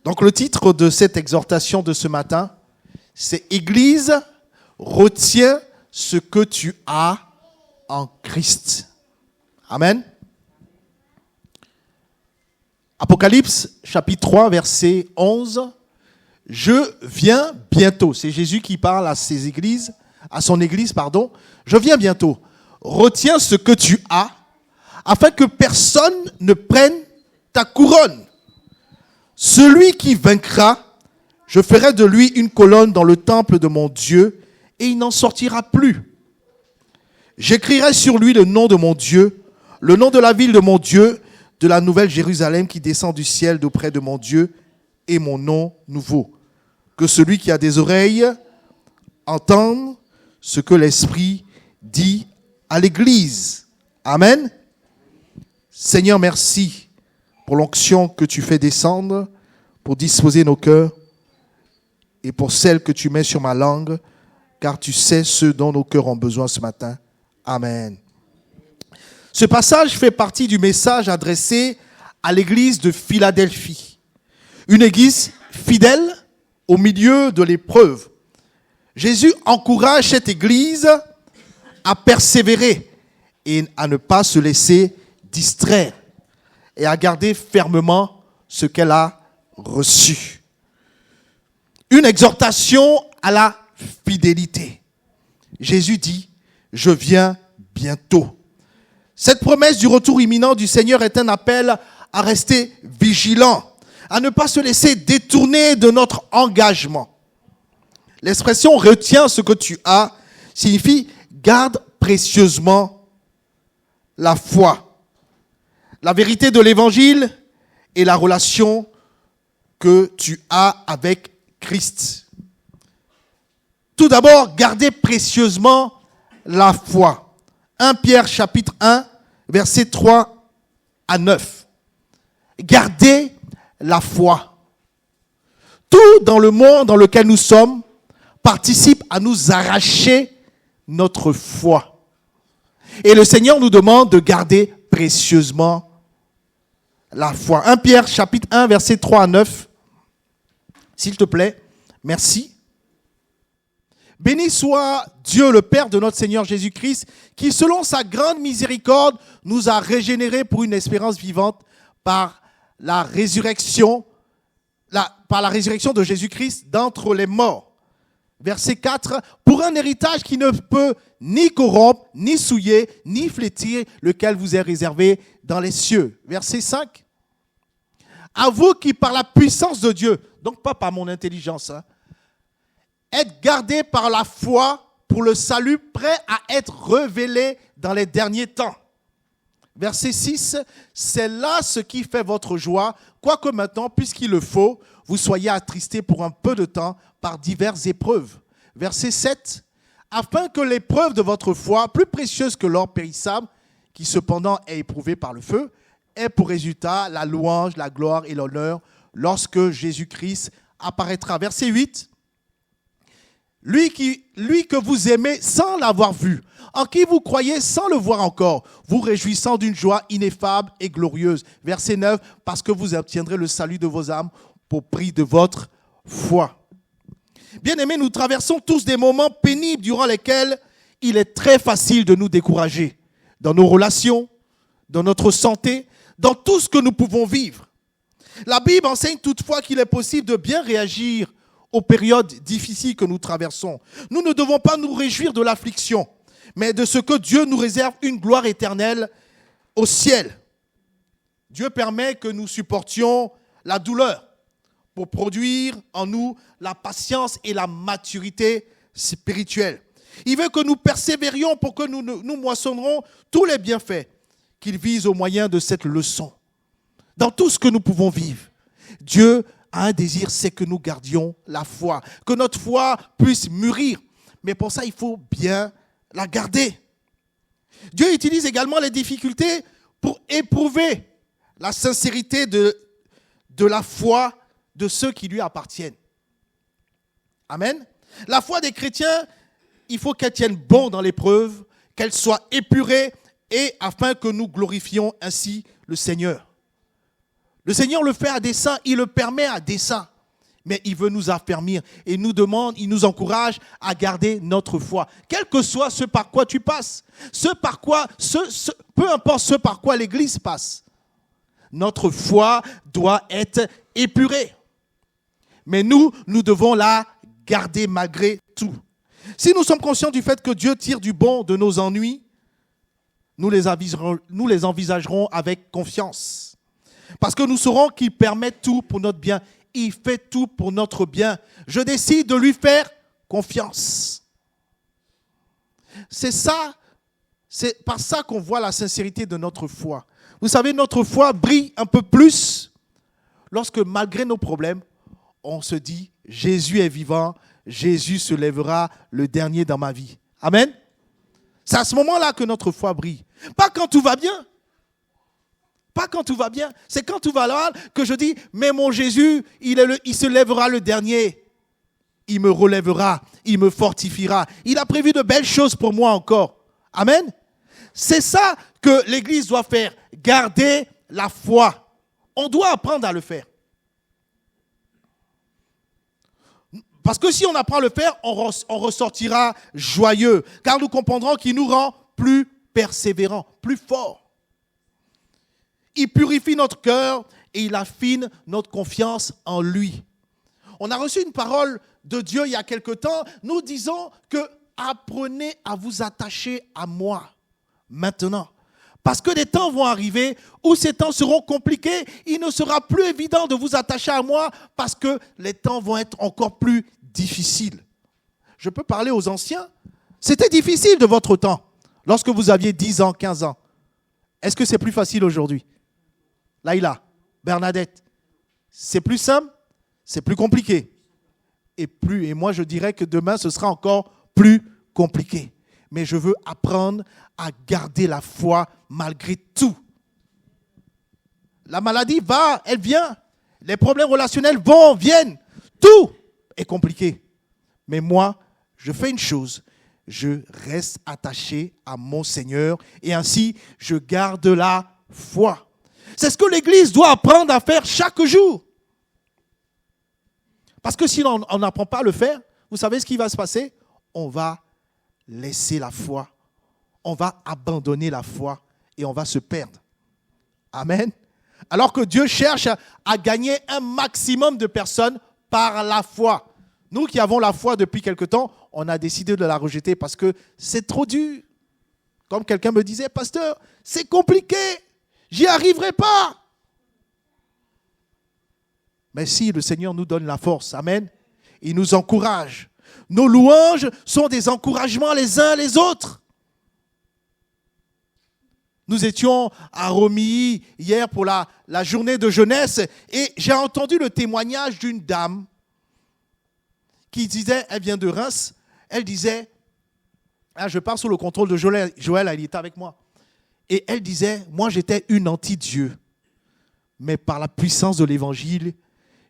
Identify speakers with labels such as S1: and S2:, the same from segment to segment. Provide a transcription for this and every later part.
S1: Donc le titre de cette exhortation de ce matin, c'est « Église, retiens ce que tu as en Christ ». Amen. Apocalypse chapitre 3 verset 11. « Je viens bientôt ». C'est Jésus qui parle à ses églises, à son église, pardon. « Je viens bientôt. Retiens ce que tu as, afin que personne ne prenne ta couronne. Celui qui vaincra, je ferai de lui une colonne dans le temple de mon Dieu, et il n'en sortira plus. J'écrirai sur lui le nom de mon Dieu, le nom de la ville de mon Dieu, de la nouvelle Jérusalem qui descend du ciel d'auprès de mon Dieu, et mon nom nouveau. Que celui qui a des oreilles entende ce que l'Esprit dit à l'Église. Amen. Seigneur, merci pour l'onction que tu fais descendre, pour disposer nos cœurs, et pour celle que tu mets sur ma langue, car tu sais ce dont nos cœurs ont besoin ce matin. Amen. Ce passage fait partie du message adressé à l'église de Philadelphie. Une église fidèle au milieu de l'épreuve. Jésus encourage cette église à persévérer et à ne pas se laisser distraire et à garder fermement ce qu'elle a reçu. Une exhortation à la fidélité. Jésus dit « Je viens bientôt ». Cette promesse du retour imminent du Seigneur est un appel à rester vigilant, à ne pas se laisser détourner de notre engagement. L'expression « retiens ce que tu as » signifie « garde précieusement la foi ». La vérité de l'évangile et la relation que tu as avec Christ. Tout d'abord, gardez précieusement la foi. 1 Pierre chapitre 1, versets 3 à 9. Gardez la foi. Tout dans le monde dans lequel nous sommes participe à nous arracher notre foi. Et le Seigneur nous demande de garder précieusement la foi. 1 Pierre chapitre 1, versets 3 à 9. S'il te plaît, merci. Béni soit Dieu le Père de notre Seigneur Jésus-Christ, qui selon sa grande miséricorde nous a régénérés pour une espérance vivante par la résurrection de Jésus-Christ d'entre les morts. Verset 4, pour un héritage qui ne peut ni corrompre, ni souiller, ni flétrir, lequel vous est réservé dans les cieux. Verset 5, à vous qui par la puissance de Dieu, donc pas par mon intelligence, êtes gardés par la foi pour le salut, prêt à être révélé dans les derniers temps. Verset 6, c'est là ce qui fait votre joie, quoique maintenant, puisqu'il le faut, vous soyez attristés pour un peu de temps par diverses épreuves. Verset 7, afin que l'épreuve de votre foi, plus précieuse que l'or périssable, qui cependant est éprouvé par le feu, ait pour résultat la louange, la gloire et l'honneur lorsque Jésus-Christ apparaîtra. Verset 8, lui que vous aimez sans l'avoir vu, en qui vous croyez sans le voir encore, vous réjouissant d'une joie ineffable et glorieuse. Verset 9, parce que vous obtiendrez le salut de vos âmes pour prix de votre foi. Bien-aimés, nous traversons tous des moments pénibles durant lesquels il est très facile de nous décourager dans nos relations, dans notre santé, dans tout ce que nous pouvons vivre. La Bible enseigne toutefois qu'il est possible de bien réagir aux périodes difficiles que nous traversons. Nous ne devons pas nous réjouir de l'affliction, mais de ce que Dieu nous réserve une gloire éternelle au ciel. Dieu permet que nous supportions la douleur pour produire en nous la patience et la maturité spirituelle. Il veut que nous persévérions pour que nous moissonnerons tous les bienfaits qu'il vise au moyen de cette leçon. Dans tout ce que nous pouvons vivre, Dieu a un désir, c'est que nous gardions la foi, que notre foi puisse mûrir. Mais pour ça, il faut bien la garder. Dieu utilise également les difficultés pour éprouver la sincérité de la foi de ceux qui lui appartiennent. Amen. La foi des chrétiens, il faut qu'elle tienne bon dans l'épreuve, qu'elle soit épurée, et afin que nous glorifions ainsi le Seigneur. Le Seigneur le fait à dessein, il le permet à dessein. Mais il veut nous affermir et nous demande, il nous encourage à garder notre foi. Quel que soit ce par quoi tu passes, peu importe ce par quoi l'Église passe, notre foi doit être épurée. Mais nous devons la garder malgré tout. Si nous sommes conscients du fait que Dieu tire du bon de nos ennuis, nous les envisagerons avec confiance. Parce que nous saurons qu'il permet tout pour notre bien. Il fait tout pour notre bien. Je décide de lui faire confiance. C'est par ça qu'on voit la sincérité de notre foi. Vous savez, notre foi brille un peu plus lorsque, malgré nos problèmes, on se dit, Jésus est vivant, Jésus se lèvera le dernier dans ma vie. Amen. C'est à ce moment-là que notre foi brille. Pas quand tout va bien. Pas quand tout va bien. C'est quand tout va mal que je dis, mais mon Jésus, il se lèvera le dernier. Il me relèvera, il me fortifiera. Il a prévu de belles choses pour moi encore. Amen. C'est ça que l'Église doit faire. Garder la foi. On doit apprendre à le faire. Parce que si on apprend à le faire, on ressortira joyeux. Car nous comprendrons qu'il nous rend plus persévérants, plus forts. Il purifie notre cœur et il affine notre confiance en lui. On a reçu une parole de Dieu il y a quelque temps. Nous disons que apprenez à vous attacher à moi maintenant. Parce que des temps vont arriver où ces temps seront compliqués. Il ne sera plus évident de vous attacher à moi parce que les temps vont être encore plus difficiles. Je peux parler aux anciens. C'était difficile de votre temps lorsque vous aviez 10 ans, 15 ans. Est-ce que c'est plus facile aujourd'hui? Laïla, Bernadette, c'est plus simple, c'est plus compliqué. Et moi, je dirais que demain, ce sera encore plus compliqué. Mais je veux apprendre à garder la foi malgré tout. La maladie va, elle vient. Les problèmes relationnels vont, viennent. Tout est compliqué. Mais moi, je fais une chose. Je reste attaché à mon Seigneur et ainsi, je garde la foi. C'est ce que l'Église doit apprendre à faire chaque jour. Parce que si on n'apprend pas à le faire, vous savez ce qui va se passer? On va laisser la foi. On va abandonner la foi et on va se perdre. Amen. Alors que Dieu cherche à gagner un maximum de personnes par la foi. Nous qui avons la foi depuis quelque temps, on a décidé de la rejeter parce que c'est trop dur. Comme quelqu'un me disait, pasteur, c'est compliqué. J'y arriverai pas. Mais si le Seigneur nous donne la force, amen, il nous encourage. Nos louanges sont des encouragements les uns les autres. Nous étions à Romilly hier pour la journée de jeunesse et j'ai entendu le témoignage d'une dame qui disait, elle vient de Reims, elle disait, je pars sous le contrôle de Joël, il était avec moi. Et elle disait, moi j'étais une anti-Dieu, mais par la puissance de l'évangile,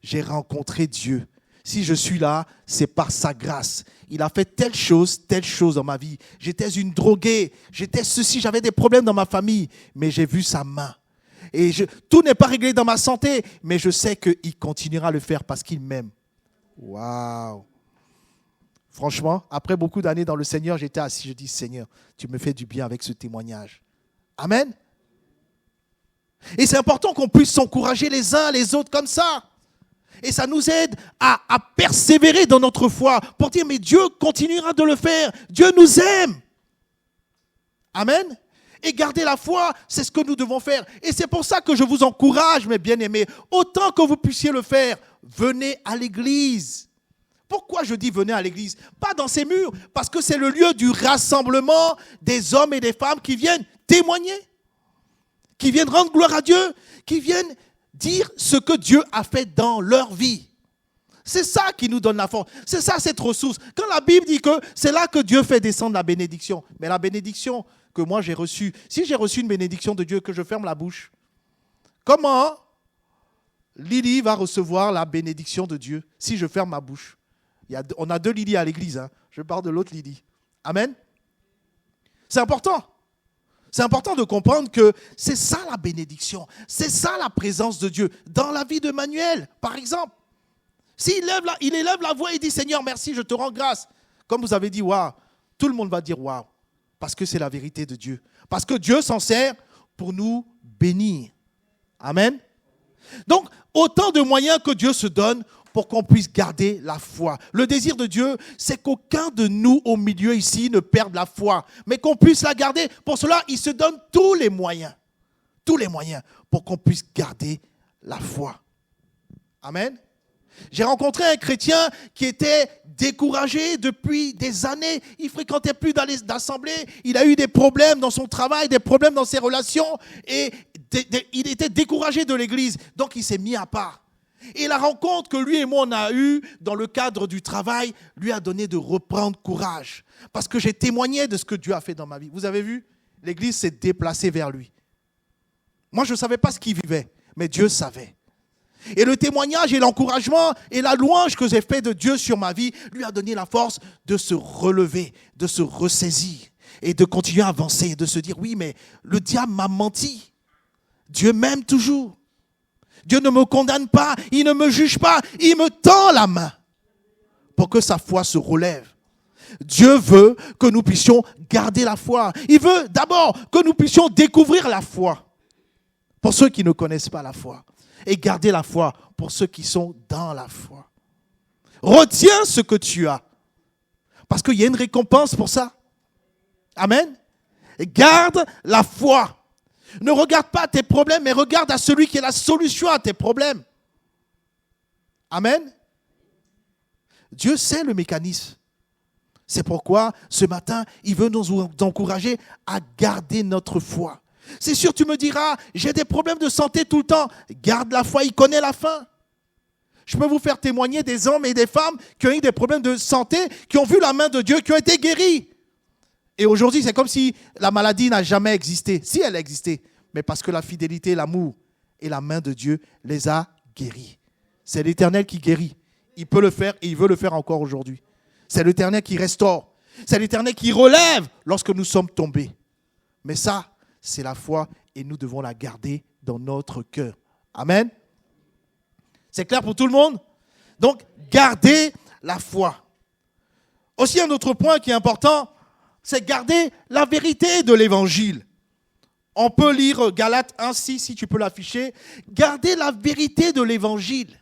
S1: j'ai rencontré Dieu. Si je suis là, c'est par sa grâce. Il a fait telle chose dans ma vie. J'étais une droguée, j'étais ceci, j'avais des problèmes dans ma famille, mais j'ai vu sa main. Et tout n'est pas réglé dans ma santé, mais je sais qu'il continuera à le faire parce qu'il m'aime. Waouh! Franchement, après beaucoup d'années dans le Seigneur, j'étais assis, je dis, Seigneur, tu me fais du bien avec ce témoignage. Amen. Et c'est important qu'on puisse s'encourager les uns les autres comme ça. Et ça nous aide à persévérer dans notre foi pour dire, mais Dieu continuera de le faire. Dieu nous aime. Amen. Et garder la foi, c'est ce que nous devons faire. Et c'est pour ça que je vous encourage, mes bien-aimés, autant que vous puissiez le faire, venez à l'église. Pourquoi je dis venez à l'église? Pas dans ces murs, parce que c'est le lieu du rassemblement des hommes et des femmes qui viennent témoigner, qui viennent rendre gloire à Dieu, qui viennent dire ce que Dieu a fait dans leur vie. C'est ça qui nous donne la force. C'est ça cette ressource. Quand la Bible dit que c'est là que Dieu fait descendre la bénédiction. Mais la bénédiction que moi j'ai reçue, si j'ai reçu une bénédiction de Dieu, que je ferme la bouche, comment Lily va recevoir la bénédiction de Dieu si je ferme ma bouche? On a 2 Lily à l'église. Je parle de l'autre Lily. Amen. C'est important. C'est important de comprendre que c'est ça la bénédiction. C'est ça la présence de Dieu. Dans la vie de Manuel, par exemple. S'il élève la voix et dit « Seigneur, merci, je te rends grâce ». Comme vous avez dit « Waouh », tout le monde va dire « Waouh ». Parce que c'est la vérité de Dieu. Parce que Dieu s'en sert pour nous bénir. Amen. Donc, autant de moyens que Dieu se donne pour qu'on puisse garder la foi. Le désir de Dieu, c'est qu'aucun de nous au milieu ici ne perde la foi, mais qu'on puisse la garder. Pour cela, il se donne tous les moyens pour qu'on puisse garder la foi. Amen. J'ai rencontré un chrétien qui était découragé depuis des années. Il ne fréquentait plus dans les assemblées. Il a eu des problèmes dans son travail, des problèmes dans ses relations. Et il était découragé de l'église. Donc il s'est mis à part. Et la rencontre que lui et moi on a eue dans le cadre du travail lui a donné de reprendre courage. Parce que j'ai témoigné de ce que Dieu a fait dans ma vie. Vous avez vu? L'église s'est déplacée vers lui. Moi je ne savais pas ce qu'il vivait, mais Dieu savait. Et le témoignage et l'encouragement et la louange que j'ai fait de Dieu sur ma vie lui a donné la force de se relever, de se ressaisir et de continuer à avancer et de se dire oui, mais le diable m'a menti. Dieu m'aime toujours. Dieu ne me condamne pas, il ne me juge pas, il me tend la main pour que sa foi se relève. Dieu veut que nous puissions garder la foi. Il veut d'abord que nous puissions découvrir la foi pour ceux qui ne connaissent pas la foi. Et garder la foi pour ceux qui sont dans la foi. Retiens ce que tu as. Parce qu'il y a une récompense pour ça. Amen. Garde la foi. Ne regarde pas tes problèmes, mais regarde à celui qui est la solution à tes problèmes. Amen. Dieu sait le mécanisme. C'est pourquoi, ce matin, il veut nous encourager à garder notre foi. C'est sûr, tu me diras, j'ai des problèmes de santé tout le temps. Garde la foi, il connaît la fin. Je peux vous faire témoigner des hommes et des femmes qui ont eu des problèmes de santé, qui ont vu la main de Dieu, qui ont été guéris. Et aujourd'hui, c'est comme si la maladie n'a jamais existé. Si elle a existé, mais parce que la fidélité, l'amour et la main de Dieu les a guéris. C'est l'Éternel qui guérit. Il peut le faire et il veut le faire encore aujourd'hui. C'est l'Éternel qui restaure. C'est l'Éternel qui relève lorsque nous sommes tombés. Mais ça, c'est la foi et nous devons la garder dans notre cœur. Amen. C'est clair pour tout le monde? Donc, gardez la foi. Aussi, un autre point qui est important, c'est garder la vérité de l'Évangile. On peut lire Galates 1:6, si tu peux l'afficher. Gardez la vérité de l'Évangile.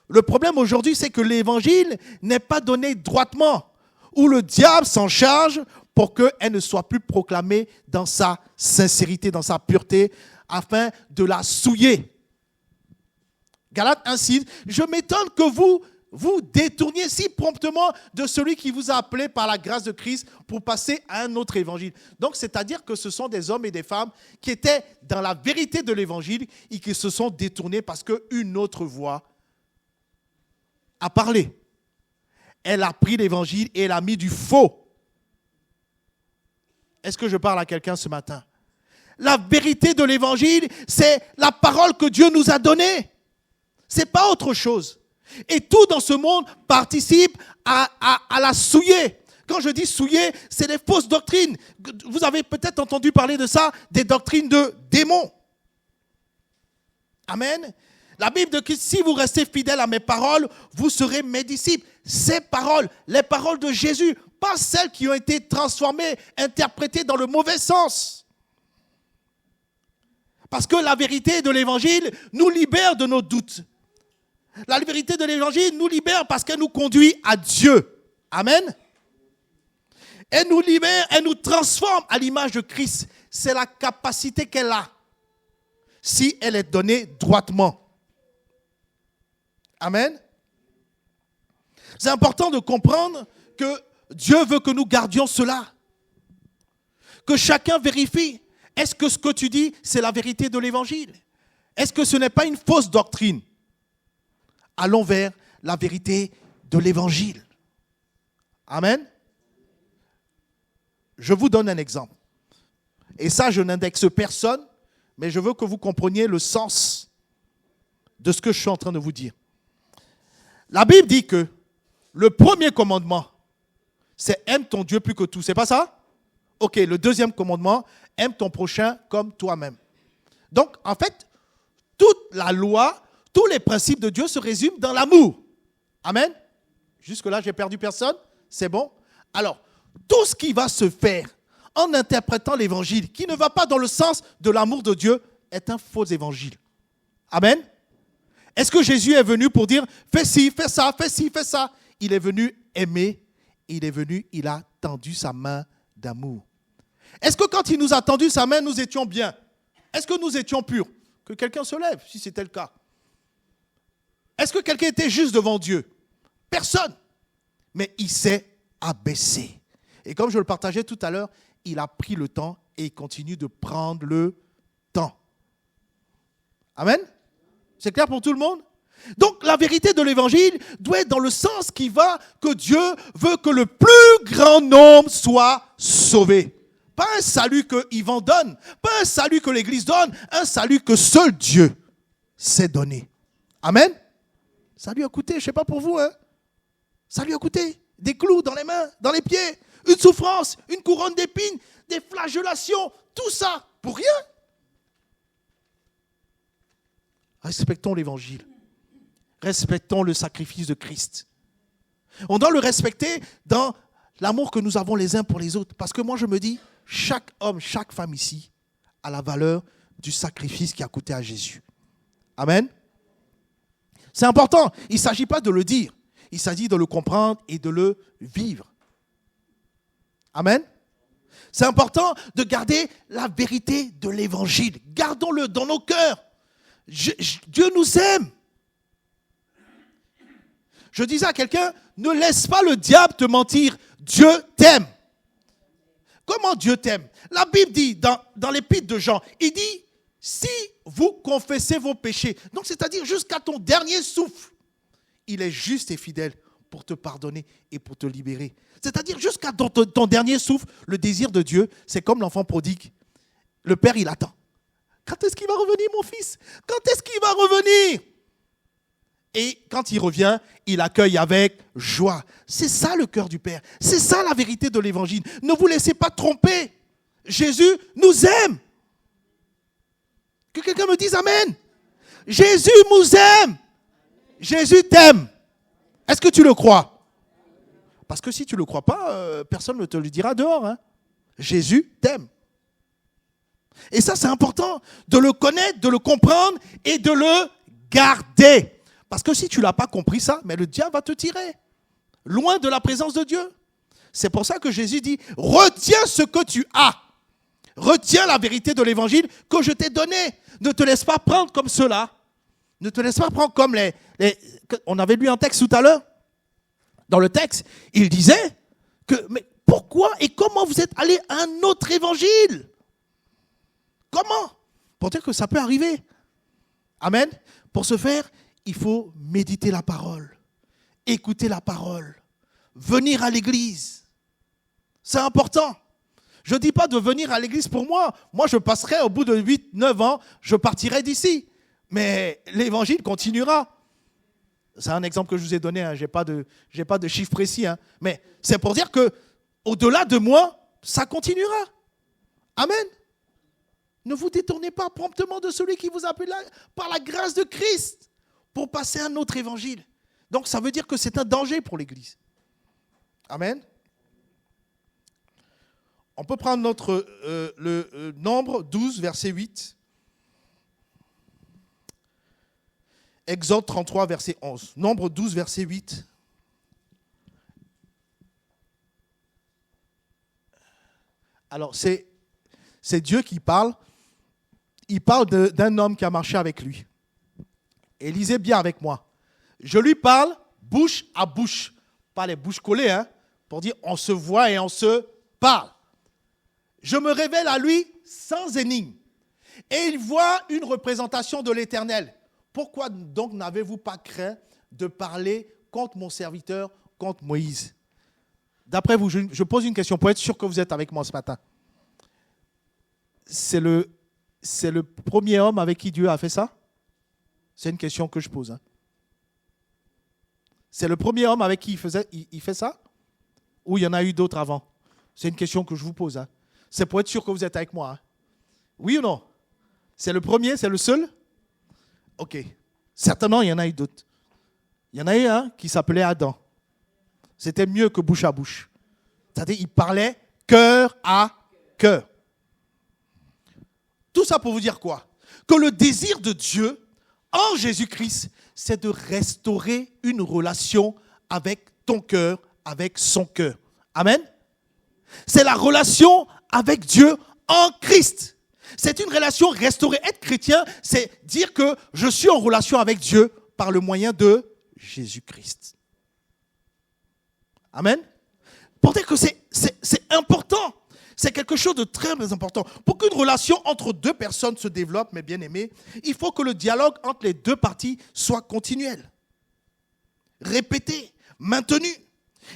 S1: Le problème aujourd'hui, c'est que l'Évangile n'est pas donné droitement, où le diable s'en charge pour qu'elle ne soit plus proclamée dans sa sincérité, dans sa pureté, afin de la souiller. Galates 1:6, je m'étonne que vous détourniez si promptement de celui qui vous a appelé par la grâce de Christ pour passer à un autre évangile. Donc, c'est-à-dire que ce sont des hommes et des femmes qui étaient dans la vérité de l'évangile et qui se sont détournés parce qu'une autre voix a parlé. Elle a pris l'évangile et elle a mis du faux. Est-ce que je parle à quelqu'un ce matin? La vérité de l'évangile, c'est la parole que Dieu nous a donnée. Ce n'est pas autre chose. Et tout dans ce monde participe à la souiller. Quand je dis souiller, c'est les fausses doctrines. Vous avez peut-être entendu parler de ça, des doctrines de démons. Amen. La Bible dit que si vous restez fidèles à mes paroles, vous serez mes disciples. Ces paroles, les paroles de Jésus, pas celles qui ont été transformées, interprétées dans le mauvais sens. Parce que la vérité de l'évangile nous libère de nos doutes. La vérité de l'évangile nous libère parce qu'elle nous conduit à Dieu. Amen. Elle nous libère, elle nous transforme à l'image de Christ. C'est la capacité qu'elle a, si elle est donnée droitement. Amen. C'est important de comprendre que Dieu veut que nous gardions cela. Que chacun vérifie. Est-ce que ce que tu dis, c'est la vérité de l'évangile? Est-ce que ce n'est pas une fausse doctrine? Allons vers la vérité de l'évangile. Amen. Je vous donne un exemple. Et ça, je n'indexe personne, mais je veux que vous compreniez le sens de ce que je suis en train de vous dire. La Bible dit que le premier commandement, c'est aime ton Dieu plus que tout. C'est pas ça? Ok, le deuxième commandement, aime ton prochain comme toi-même. Donc, en fait, toute la loi, tous les principes de Dieu se résument dans l'amour. Amen. Jusque-là, j'ai perdu personne. C'est bon? Alors, tout ce qui va se faire en interprétant l'évangile, qui ne va pas dans le sens de l'amour de Dieu, est un faux évangile. Amen. Est-ce que Jésus est venu pour dire, fais ci, fais ça, fais ci, fais ça? Il est venu aimer, il a tendu sa main d'amour. Est-ce que quand il nous a tendu sa main, nous étions bien? Est-ce que nous étions purs? Que quelqu'un se lève, si c'était le cas. Est-ce que quelqu'un était juste devant Dieu? Personne. Mais il s'est abaissé. Et comme je le partageais tout à l'heure, il a pris le temps et il continue de prendre le temps. Amen? C'est clair pour tout le monde? Donc la vérité de l'évangile doit être dans le sens qui va que Dieu veut que le plus grand nombre soit sauvé. Pas un salut que Yvan donne, pas un salut que l'Église donne, un salut que seul Dieu s'est donné. Amen? Ça lui a coûté, je ne sais pas pour vous, hein? Ça lui a coûté des clous dans les mains, dans les pieds, une souffrance, une couronne d'épines, des flagellations, tout ça, pour rien. Respectons l'évangile. Respectons le sacrifice de Christ. On doit le respecter dans l'amour que nous avons les uns pour les autres. Parce que moi, je me dis, chaque homme, chaque femme ici a la valeur du sacrifice qui a coûté à Jésus. Amen. C'est important. Il ne s'agit pas de le dire. Il s'agit de le comprendre et de le vivre. Amen. C'est important de garder la vérité de l'évangile. Gardons-le dans nos cœurs. Dieu nous aime. Je disais à quelqu'un, ne laisse pas le diable te mentir. Dieu t'aime. Comment Dieu t'aime? La Bible dit, dans l'épître de Jean, il dit, si vous confessez vos péchés, donc c'est-à-dire jusqu'à ton dernier souffle, il est juste et fidèle pour te pardonner et pour te libérer. C'est-à-dire jusqu'à ton dernier souffle, le désir de Dieu, c'est comme l'enfant prodigue. Le père, il attend. Quand est-ce qu'il va revenir, mon fils? Quand est-ce qu'il va revenir? Et quand il revient, il accueille avec joie. C'est ça le cœur du Père. C'est ça la vérité de l'évangile. Ne vous laissez pas tromper. Jésus nous aime. Que quelqu'un me dise Amen. Jésus nous aime. Jésus t'aime. Est-ce que tu le crois? Parce que si tu ne le crois pas, personne ne te le dira dehors. Hein. Jésus t'aime. Et ça, c'est important de le connaître, de le comprendre et de le garder. Parce que si tu ne l'as pas compris ça, mais le diable va te tirer loin de la présence de Dieu. C'est pour ça que Jésus dit, retiens ce que tu as. Retiens la vérité de l'évangile que je t'ai donnée. Ne te laisse pas prendre comme cela. Ne te laisse pas prendre comme les... On avait lu un texte tout à l'heure. Dans le texte, il disait que, mais pourquoi et comment vous êtes allés à un autre évangile? Comment? Pour dire que ça peut arriver. Amen. Pour ce faire, il faut méditer la parole, écouter la parole, venir à l'église. C'est important. Je ne dis pas de venir à l'église pour moi. Moi, je passerai au bout de 8-9 ans, je partirai d'ici. Mais l'évangile continuera. C'est un exemple que je vous ai donné. Hein. Je n'ai pas de chiffre précis. Hein. Mais c'est pour dire qu'au-delà de moi, ça continuera. Amen. Ne vous détournez pas promptement de celui qui vous appelle par la grâce de Christ pour passer un autre évangile. Donc ça veut dire que c'est un danger pour l'Église. Amen. On peut prendre le Nombre 12, verset 8. Exode 33, verset 11. Nombre 12, verset 8. Alors, c'est Dieu qui parle. Il parle d'un homme qui a marché avec lui. Et lisez bien avec moi. Je lui parle bouche à bouche. Pas les bouches collées, hein, pour dire on se voit et on se parle. Je me révèle à lui sans énigme. Et il voit une représentation de l'Éternel. Pourquoi donc n'avez-vous pas craint de parler contre mon serviteur, contre Moïse? D'après vous, je pose une question pour être sûr que vous êtes avec moi ce matin. C'est le premier homme avec qui Dieu a fait ça? C'est une question que je pose. Hein. C'est le premier homme avec qui il fait ça? Ou il y en a eu d'autres avant? C'est une question que je vous pose. Hein. C'est pour être sûr que vous êtes avec moi. Hein. Oui ou non? C'est le premier, c'est le seul? Ok. Certainement, il y en a eu d'autres. Il y en a eu un qui s'appelait Adam. C'était mieux que bouche à bouche. C'est-à-dire, il parlait cœur à cœur. Tout ça pour vous dire quoi? Que le désir de Dieu en Jésus-Christ, c'est de restaurer une relation avec ton cœur, avec son cœur. Amen? C'est la relation avec Dieu en Christ. C'est une relation restaurée. Être chrétien, c'est dire que je suis en relation avec Dieu par le moyen de Jésus-Christ. Amen? Pour dire que c'est important. C'est quelque chose de très important. Pour qu'une relation entre deux personnes se développe, mes bien-aimés, il faut que le dialogue entre les deux parties soit continuel, répété, maintenu.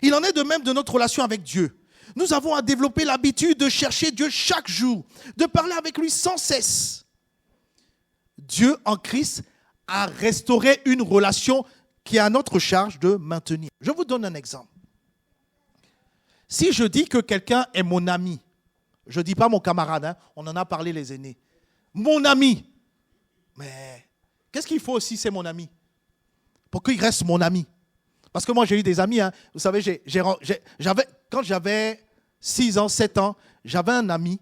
S1: Il en est de même de notre relation avec Dieu. Nous avons à développer l'habitude de chercher Dieu chaque jour, de parler avec lui sans cesse. Dieu en Christ a restauré une relation qui est à notre charge de maintenir. Je vous donne un exemple. Si je dis que quelqu'un est mon ami, je ne dis pas mon camarade, hein, on en a parlé les aînés. Mon ami. Mais qu'est-ce qu'il faut aussi, c'est mon ami? Pour qu'il reste mon ami. Parce que moi, j'ai eu des amis. Hein, vous savez, quand j'avais 6 ans, 7 ans, j'avais un ami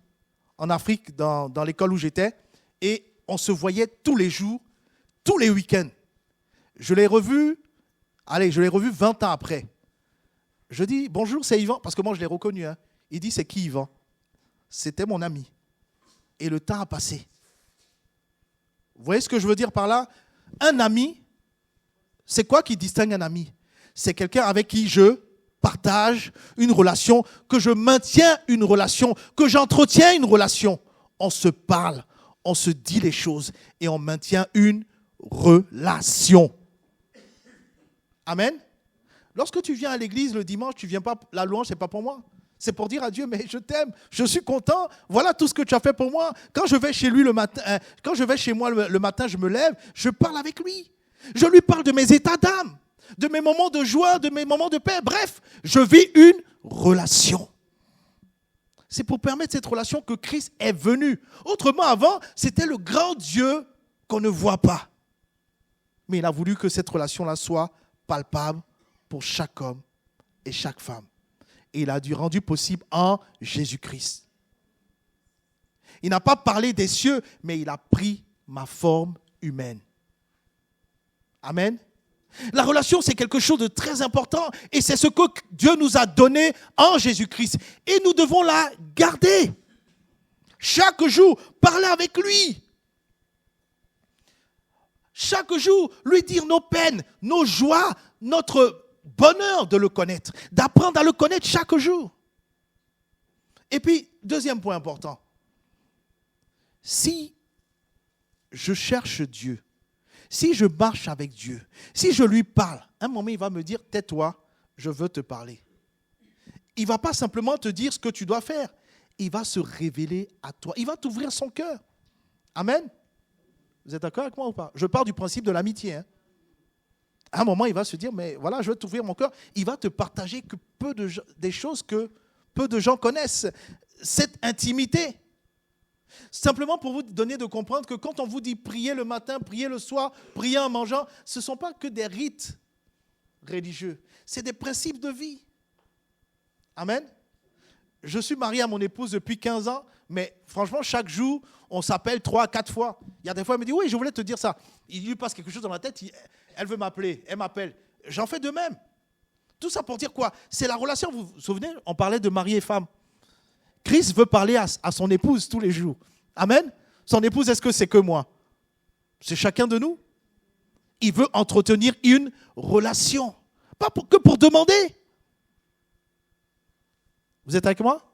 S1: en Afrique, dans l'école où j'étais, et on se voyait tous les jours, tous les week-ends. Je l'ai revu 20 ans après. Je dis, bonjour, c'est Yvan, parce que moi, je l'ai reconnu. Hein. Il dit, c'est qui Yvan? C'était mon ami. Et le temps a passé. Vous voyez ce que je veux dire par là? Un ami, c'est quoi qui distingue un ami? C'est quelqu'un avec qui je partage une relation, que je maintiens une relation, que j'entretiens une relation. On se parle, on se dit les choses et on maintient une relation. Amen. Lorsque tu viens à l'église le dimanche, tu viens pas, la louange, c'est pas pour moi. C'est pour dire à Dieu, mais je t'aime, je suis content, voilà tout ce que tu as fait pour moi. Quand je vais chez lui le matin, quand je vais chez moi le matin, je me lève, je parle avec lui. Je lui parle de mes états d'âme, de mes moments de joie, de mes moments de paix. Bref, je vis une relation. C'est pour permettre cette relation que Christ est venu. Autrement, avant, c'était le grand Dieu qu'on ne voit pas. Mais il a voulu que cette relation-là soit palpable pour chaque homme et chaque femme. Et il a dû rendu possible en Jésus-Christ. Il n'a pas parlé des cieux, mais il a pris ma forme humaine. Amen. La relation, c'est quelque chose de très important et c'est ce que Dieu nous a donné en Jésus-Christ. Et nous devons la garder. Chaque jour, parler avec lui. Chaque jour, lui dire nos peines, nos joies, notre bonheur de le connaître, d'apprendre à le connaître chaque jour. Et puis, deuxième point important. Si je cherche Dieu, si je marche avec Dieu, si je lui parle, un moment il va me dire, tais-toi, je veux te parler. Il ne va pas simplement te dire ce que tu dois faire. Il va se révéler à toi. Il va t'ouvrir son cœur. Amen. Vous êtes d'accord avec moi ou pas? Je pars du principe de l'amitié. Hein. À un moment, il va se dire, mais voilà, je veux t'ouvrir mon cœur. Il va te partager que des choses que peu de gens connaissent. Cette intimité. Simplement pour vous donner de comprendre que quand on vous dit prier le matin, prier le soir, prier en mangeant, ce ne sont pas que des rites religieux. C'est des principes de vie. Amen. Je suis marié à mon épouse depuis 15 ans, mais franchement, chaque jour, on s'appelle 3 à 4 fois. Il y a des fois, elle me dit, oui, je voulais te dire ça. Il lui passe quelque chose dans la tête, elle veut m'appeler, elle m'appelle. J'en fais de même. Tout ça pour dire quoi? C'est la relation, vous vous souvenez, on parlait de mari et femme. Christ veut parler à son épouse tous les jours. Amen. Son épouse, est-ce que c'est que moi? C'est chacun de nous. Il veut entretenir une relation. Pas que pour demander. Vous êtes avec moi?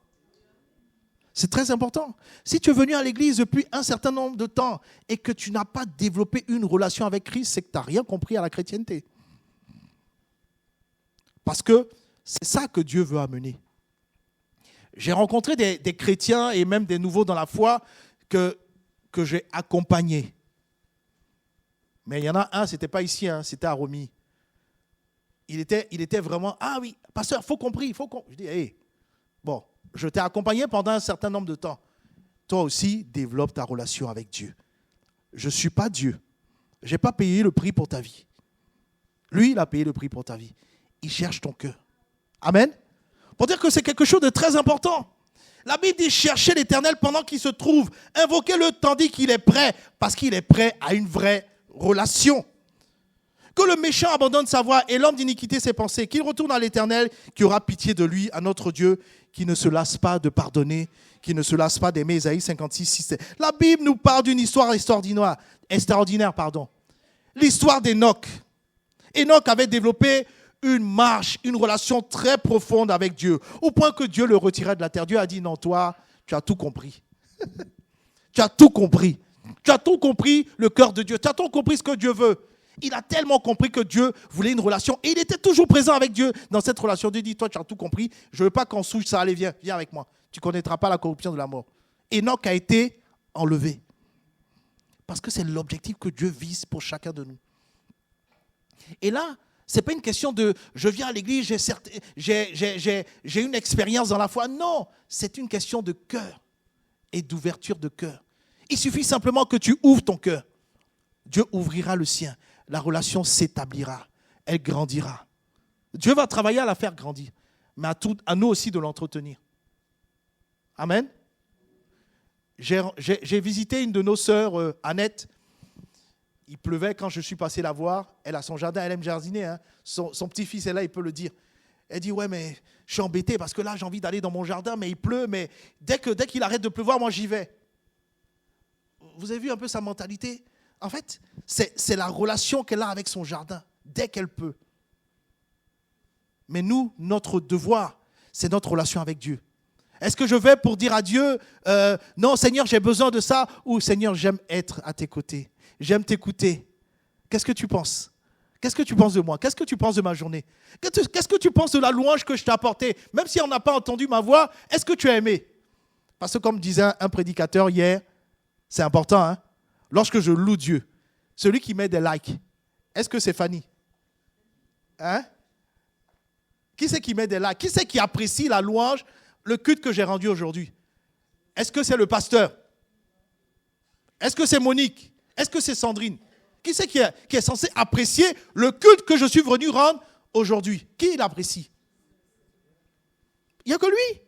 S1: C'est très important. Si tu es venu à l'église depuis un certain nombre de temps et que tu n'as pas développé une relation avec Christ, c'est que tu n'as rien compris à la chrétienté. Parce que c'est ça que Dieu veut amener. J'ai rencontré des chrétiens et même des nouveaux dans la foi que j'ai accompagnés. Mais il y en a un, ce n'était pas ici, hein, c'était à Romy. Il était vraiment, ah oui, pasteur, il faut comprendre. Je dis, hey, bon, je t'ai accompagné pendant un certain nombre de temps. Toi aussi, développe ta relation avec Dieu. Je ne suis pas Dieu. Je n'ai pas payé le prix pour ta vie. Lui, il a payé le prix pour ta vie. Il cherche ton cœur. Amen. Pour dire que c'est quelque chose de très important. La Bible dit cherchez l'Éternel pendant qu'il se trouve. Invoquez-le tandis qu'il est prêt. Parce qu'il est prêt à une vraie relation. Que le méchant abandonne sa voie et l'homme d'iniquité ses pensées. Qu'il retourne à l'Éternel qui aura pitié de lui, à notre Dieu, qui ne se lasse pas de pardonner, qui ne se lasse pas d'aimer. Isaïe 56, 6. La Bible nous parle d'une histoire extraordinaire. L'histoire d'Enoch. Enoch avait développé une marche, une relation très profonde avec Dieu, au point que Dieu le retirait de la terre. Dieu a dit, non, toi, tu as tout compris. Tu as tout compris. Tu as tout compris le cœur de Dieu. Tu as tout compris ce que Dieu veut. Il a tellement compris que Dieu voulait une relation. Et il était toujours présent avec Dieu dans cette relation. Dieu dit, toi, tu as tout compris. Je ne veux pas qu'on souche ça. Allez, viens avec moi. Tu ne connaîtras pas la corruption de la mort. Enoch a été enlevé. Parce que c'est l'objectif que Dieu vise pour chacun de nous. Et là, ce n'est pas une question de je viens à l'église, j'ai une expérience dans la foi. Non, c'est une question de cœur et d'ouverture de cœur. Il suffit simplement que tu ouvres ton cœur. Dieu ouvrira le sien. La relation s'établira. Elle grandira. Dieu va travailler à la faire grandir. Mais à nous aussi de l'entretenir. Amen. J'ai visité une de nos sœurs, Annette. Il pleuvait quand je suis passé la voir. Elle a son jardin, elle aime jardiner. Hein. Son petit-fils est là, il peut le dire. Elle dit, ouais, mais je suis embêté parce que là, j'ai envie d'aller dans mon jardin, mais il pleut. Mais dès qu'il arrête de pleuvoir, moi, j'y vais. Vous avez vu un peu sa mentalité? En fait, c'est la relation qu'elle a avec son jardin, dès qu'elle peut. Mais nous, notre devoir, c'est notre relation avec Dieu. Est-ce que je vais pour dire à Dieu, non, Seigneur, j'ai besoin de ça, ou Seigneur, j'aime être à tes côtés. J'aime t'écouter. Qu'est-ce que tu penses? Qu'est-ce que tu penses de moi? Qu'est-ce que tu penses de ma journée? Qu'est-ce que tu penses de la louange que je t'ai apportée? Même si on n'a pas entendu ma voix, est-ce que tu as aimé? Parce que comme disait un prédicateur hier, c'est important, hein? Lorsque je loue Dieu, celui qui met des likes, est-ce que c'est Fanny? Hein? Qui c'est qui met des likes? Qui c'est qui apprécie la louange, le culte que j'ai rendu aujourd'hui? Est-ce que c'est le pasteur? Est-ce que c'est Monique? Est-ce que c'est Sandrine? Qui c'est qui est censé apprécier le culte que je suis venu rendre aujourd'hui? Qui l'apprécie? Il n'y a que lui.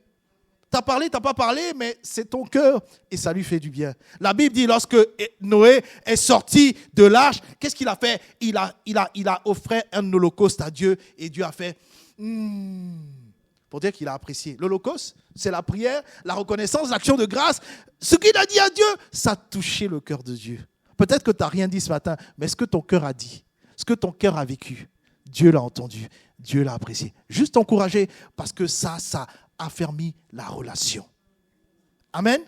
S1: Tu as parlé, tu n'as pas parlé, mais c'est ton cœur et ça lui fait du bien. La Bible dit, lorsque Noé est sorti de l'arche, qu'est-ce qu'il a fait? Il a offert un holocauste à Dieu et Dieu a fait pour dire qu'il a apprécié. L'holocauste, c'est la prière, la reconnaissance, l'action de grâce. Ce qu'il a dit à Dieu, ça a touché le cœur de Dieu. Peut-être que tu n'as rien dit ce matin, mais ce que ton cœur a dit, ce que ton cœur a vécu, Dieu l'a entendu, Dieu l'a apprécié. Juste encourager, parce que ça affermit la relation. Amen.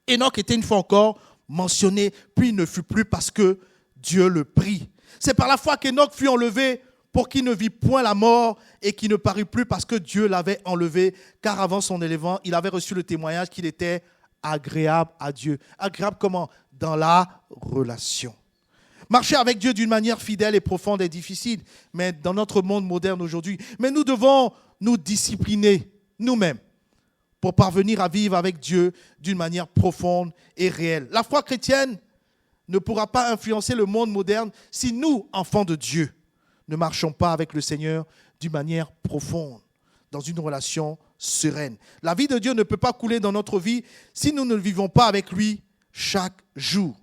S1: Enoch était une fois encore mentionné, puis il ne fut plus parce que Dieu le prit. C'est par la foi qu'Enoch fut enlevé pour qu'il ne vit point la mort et qu'il ne parut plus parce que Dieu l'avait enlevé, car avant son élèvement, il avait reçu le témoignage qu'il était agréable à Dieu. Agréable comment? Dans la relation. Marcher avec Dieu d'une manière fidèle et profonde est difficile, mais dans notre monde moderne aujourd'hui. Mais nous devons nous discipliner nous-mêmes pour parvenir à vivre avec Dieu d'une manière profonde et réelle. La foi chrétienne ne pourra pas influencer le monde moderne si nous, enfants de Dieu, ne marchons pas avec le Seigneur d'une manière profonde, dans une relation sereine. La vie de Dieu ne peut pas couler dans notre vie si nous ne vivons pas avec lui chaque jour.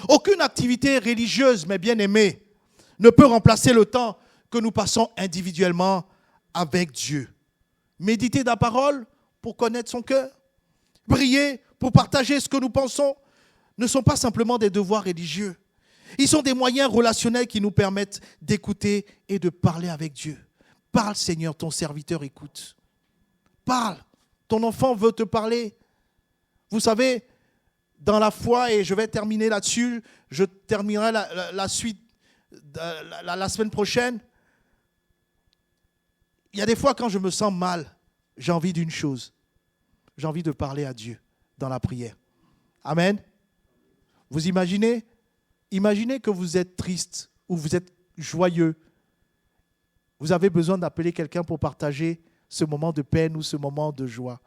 S1: Aucune activité religieuse, mes bien-aimés, ne peut remplacer le temps que nous passons individuellement avec Dieu. Méditer la parole pour connaître son cœur, prier pour partager ce que nous pensons, ne sont pas simplement des devoirs religieux. Ils sont des moyens relationnels qui nous permettent d'écouter et de parler avec Dieu. Parle, Seigneur, ton serviteur écoute. Parle, ton enfant veut te parler. Vous savez, dans la foi, et je vais terminer là-dessus, je terminerai la suite la semaine prochaine. Il y a des fois quand je me sens mal, j'ai envie d'une chose. J'ai envie de parler à Dieu dans la prière. Amen. Vous imaginez? Imaginez que vous êtes triste ou vous êtes joyeux. Vous avez besoin d'appeler quelqu'un pour partager ce moment de peine ou ce moment de joie.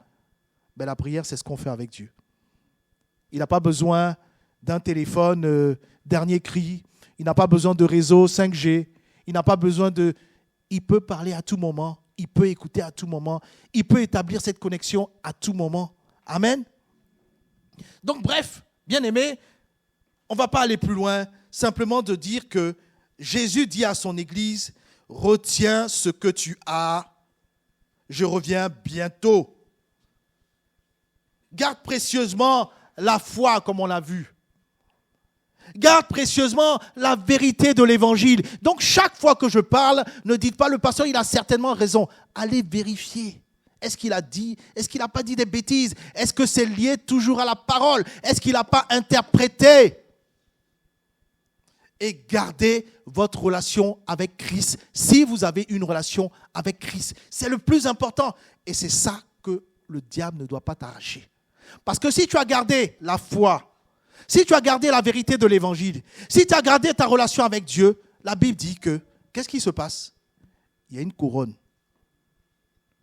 S1: Mais la prière, c'est ce qu'on fait avec Dieu. Il n'a pas besoin d'un téléphone dernier cri. Il n'a pas besoin de réseau 5G. Il n'a pas besoin de... Il peut parler à tout moment. Il peut écouter à tout moment. Il peut établir cette connexion à tout moment. Amen. Donc bref, bien-aimés, on ne va pas aller plus loin. Simplement de dire que Jésus dit à son Église, retiens ce que tu as. Je reviens bientôt. Garde précieusement la foi, comme on l'a vu. Garde précieusement la vérité de l'évangile. Donc, chaque fois que je parle, ne dites pas, le pasteur, il a certainement raison. Allez vérifier. Est-ce qu'il a dit? Est-ce qu'il n'a pas dit des bêtises? Est-ce que c'est lié toujours à la parole? Est-ce qu'il n'a pas interprété? Et gardez votre relation avec Christ si vous avez une relation avec Christ. C'est le plus important. Et c'est ça que le diable ne doit pas t'arracher. Parce que si tu as gardé la foi, si tu as gardé la vérité de l'évangile, si tu as gardé ta relation avec Dieu, la Bible dit que, qu'est-ce qui se passe? Il y a une couronne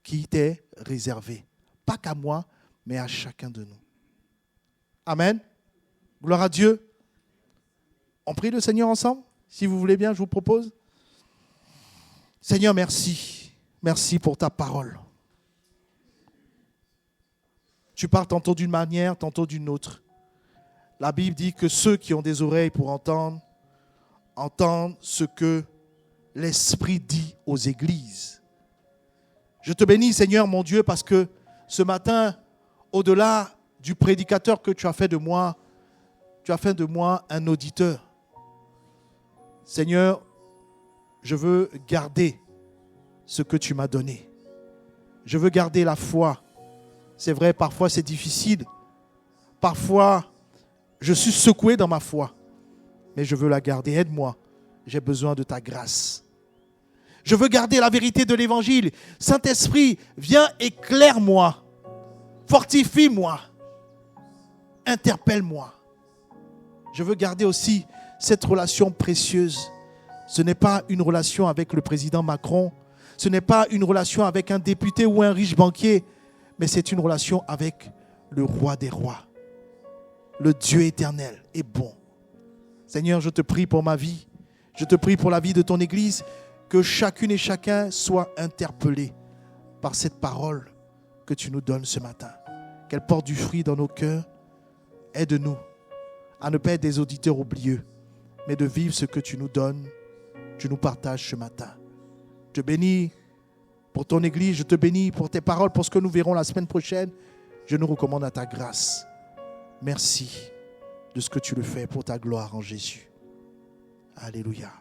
S1: qui t'est réservée. Pas qu'à moi, mais à chacun de nous. Amen. Gloire à Dieu. On prie le Seigneur ensemble? Si vous voulez bien, je vous propose. Seigneur, merci. Merci pour ta parole. Tu parles tantôt d'une manière, tantôt d'une autre. La Bible dit que ceux qui ont des oreilles pour entendre, entendent ce que l'Esprit dit aux églises. Je te bénis, Seigneur, mon Dieu, parce que ce matin, au-delà du prédicateur que tu as fait de moi, tu as fait de moi un auditeur. Seigneur, je veux garder ce que tu m'as donné. Je veux garder la foi. C'est vrai, parfois c'est difficile. Parfois, je suis secoué dans ma foi. Mais je veux la garder. Aide-moi. J'ai besoin de ta grâce. Je veux garder la vérité de l'évangile. Saint-Esprit, viens, éclaire-moi. Fortifie-moi. Interpelle-moi. Je veux garder aussi cette relation précieuse. Ce n'est pas une relation avec le président Macron. Ce n'est pas une relation avec un député ou un riche banquier. Mais c'est une relation avec le roi des rois. Le Dieu éternel est bon. Seigneur, je te prie pour ma vie. Je te prie pour la vie de ton Église. Que chacune et chacun soit interpellé par cette parole que tu nous donnes ce matin. Qu'elle porte du fruit dans nos cœurs. Aide-nous à ne pas être des auditeurs oublieux, mais de vivre ce que tu nous donnes, tu nous partages ce matin. Je te bénis pour ton Église, je te bénis pour tes paroles, pour ce que nous verrons la semaine prochaine. Je nous recommande à ta grâce. Merci de ce que tu le fais pour ta gloire en Jésus. Alléluia.